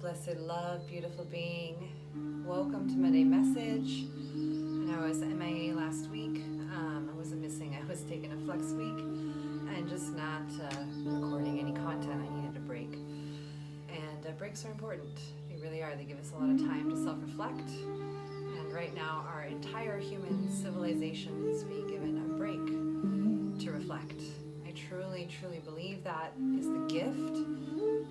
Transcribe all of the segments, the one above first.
blessed love, beautiful being. Welcome to Monday Message. I know I was MIA last week. I wasn't missing. I was taking a flex week and just not recording any content. I needed a break. And breaks are important. They really are. They give us a lot of time to self-reflect. And right now, our entire human civilization is being given a break to reflect. I truly, truly believe that is the gift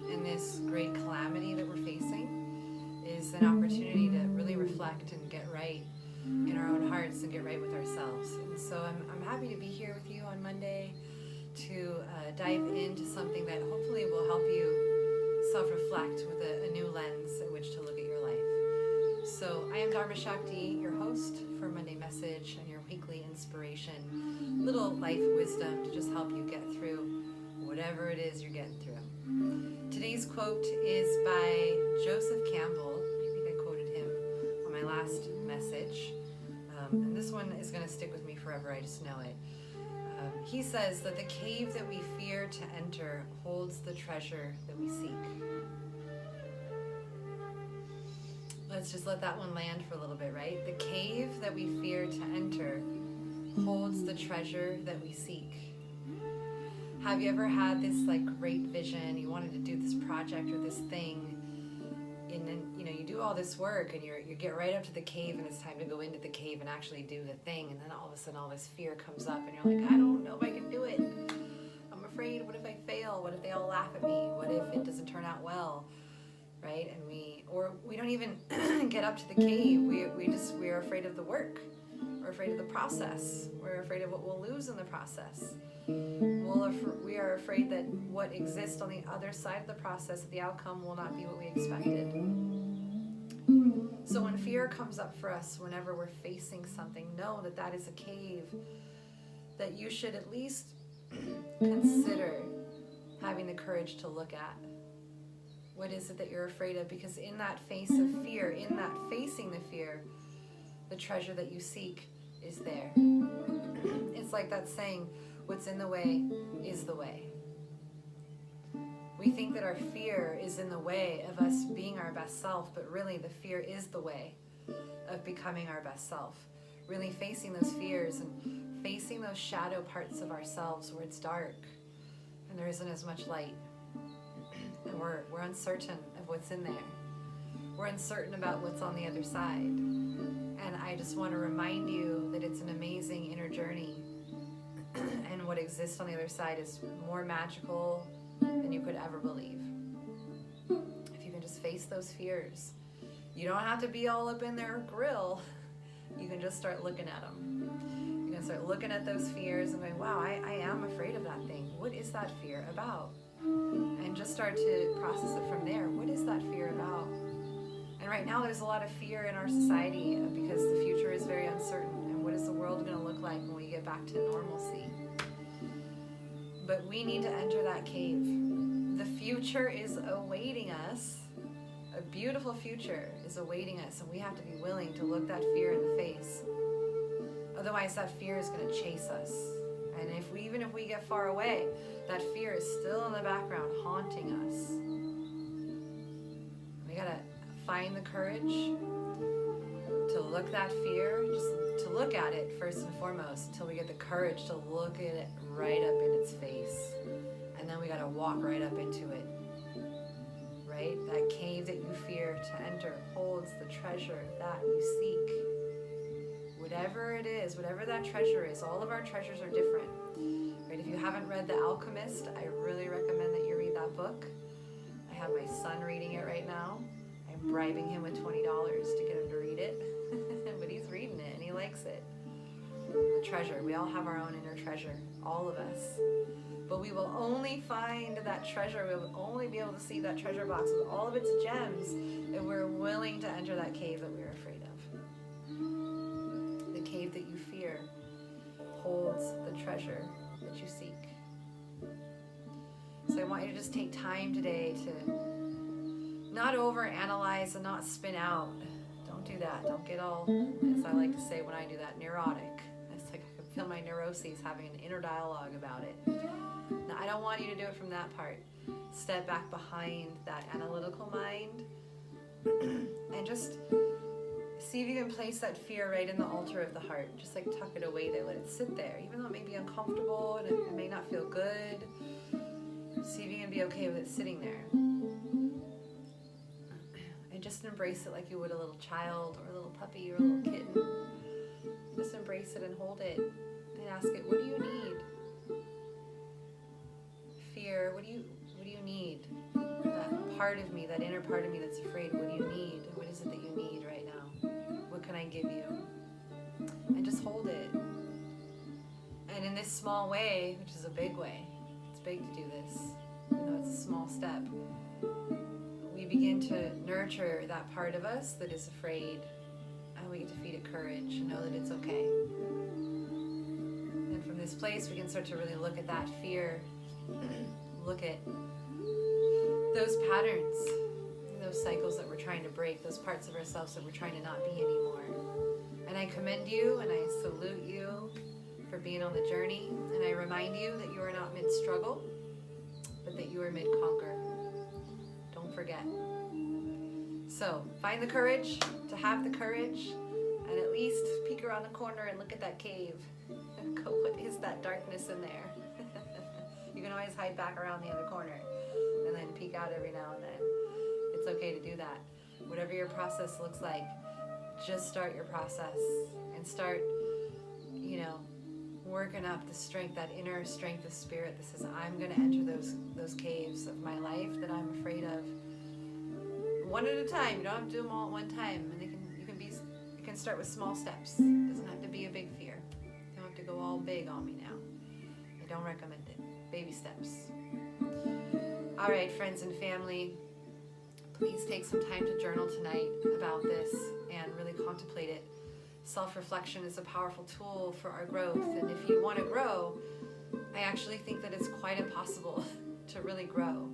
in this great calamity that we're facing, is an opportunity to really reflect and get right in our own hearts and get right with ourselves. And so I'm happy to be here with you on Monday to dive into something that hopefully will help you self-reflect with a new lens at which to look at your life. So I am Dharma Shakti, your host for Monday Message and your weekly inspiration, little life wisdom to just help you get through whatever it is you're getting through. Today's quote is by Joseph Campbell. I think I quoted him on my last message. And this one is going to stick with me forever, I just know it. He says that the cave that we fear to enter holds the treasure that we seek. Let's just let that one land for a little bit, right? The cave that we fear to enter holds the treasure that we seek. Have you ever had this great vision? You wanted to do this project or this thing, and then you do all this work, and you get right up to the cave, and it's time to go into the cave and actually do the thing, and then all of a sudden all this fear comes up, and you're like, I don't know if I can do it. I'm afraid. What if I fail? What if they all laugh at me? What if it doesn't turn out well? Right? And we don't even get up to the cave. We're afraid of the work. We're afraid of the process. We're afraid of what we'll lose in the process. We are afraid that what exists on the other side of the process, the outcome will not be what we expected. So when fear comes up for us, whenever we're facing something, know that that is a cave that you should at least consider having the courage to look at. What is it that you're afraid of? Because in that face of fear, in that facing the fear, the treasure that you seek is there. It's like that saying, what's in the way is the way. We think that our fear is in the way of us being our best self, but really the fear is the way of becoming our best self. Really facing those fears and facing those shadow parts of ourselves where it's dark and there isn't as much light. And we're uncertain of what's in there. We're uncertain about what's on the other side. And I just want to remind you that it's an amazing inner journey. And what exists on the other side is more magical than you could ever believe. If you can just face those fears. You don't have to be all up in their grill. You can just start looking at them. You can start looking at those fears and going, wow, I am afraid of that thing. What is that fear about? And just start to process it from there. What is that fear about? And right now there's a lot of fear in our society because the future is very uncertain. And what is the world going to look like when we get back to normalcy? But we need to enter that cave. The future is awaiting us. A beautiful future is awaiting us, and we have to be willing to look that fear in the face. Otherwise, that fear is going to chase us. And even if we get far away, that fear is still in the background haunting us. We got to find the courage to look that fear, just to look at it first and foremost, until we get the courage to look at it right up in its face. And then we got to walk right up into it. Right? That cave that you fear to enter holds the treasure that you seek. Whatever it is, whatever that treasure is, all of our treasures are different. Right? If you haven't read The Alchemist, I really recommend that you read that book. I have my son reading it right now. I'm bribing him with $20 to get him to read it. But he's reading it and he likes it. The treasure. We all have our own inner treasure. All of us. But we will only find that treasure. We will only be able to see that treasure box with all of its gems if we're willing to enter that cave that we're afraid of. The cave that you fear holds the treasure that you seek. So I want you to just take time today to not overanalyze and not spin out. Don't do that. Don't get all, as I like to say when I do that, neurotic. It's like I can feel my neuroses having an inner dialogue about it. Now, I don't want you to do it from that part. Step back behind that analytical mind And just see if you can place that fear right in the altar of the heart. Just like tuck it away there, let it sit there. Even though it may be uncomfortable and it may not feel good, see if you can be okay with it sitting there. And just embrace it like you would a little child or a little puppy or a little kitten. Just embrace it and hold it and ask it, what do you need? Fear, what do you need? That part of me, that inner part of me that's afraid, what do you need? What is it that you need right now? What can I give you? And just hold it. And in this small way, which is a big way, it's big to do this, even though it's a small step, we begin to nurture that part of us that is afraid, and we get to feed it courage and know that it's okay. And from this place, we can start to really look at that fear, look at those patterns, those cycles that we're trying to break, those parts of ourselves that we're trying to not be anymore. And I commend you and I salute you for being on the journey. And I remind you that you are not mid-struggle, but that you are mid-conquer. Don't forget. So find the courage to have the courage, and at least peek around the corner and look at that cave and go, what is that darkness in there? You can always hide back around the other corner and then peek out every now and then. It's okay to do that. Whatever your process looks like, just start your process and start, working up the strength, that inner strength of spirit that says, I'm going to enter those caves of my life that I'm afraid of. One at a time. You don't have to do them all at one time. And you can start with small steps. It doesn't have to be a big fear. You don't have to go all big on me now. I don't recommend it. Baby steps. All right, friends and family, please take some time to journal tonight about this and really contemplate it. Self-reflection is a powerful tool for our growth, and if you want to grow, I actually think that it's quite impossible to really grow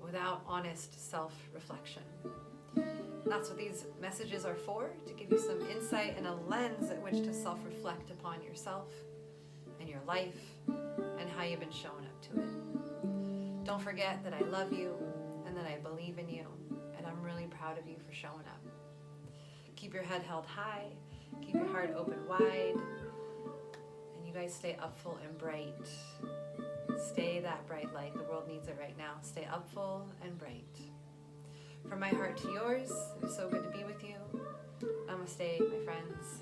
without honest self-reflection. That's what these messages are for, to give you some insight and a lens at which to self-reflect upon yourself and your life and how you've been showing up to it. Don't forget that I love you and that I believe in you, and I'm really proud of you for showing up. Keep your head held high, keep your heart open wide, and you guys stay upful and bright. Stay that bright light. The world needs it right now. Stay upful and bright. From my heart to yours, it is so good to be with you. Namaste, my friends.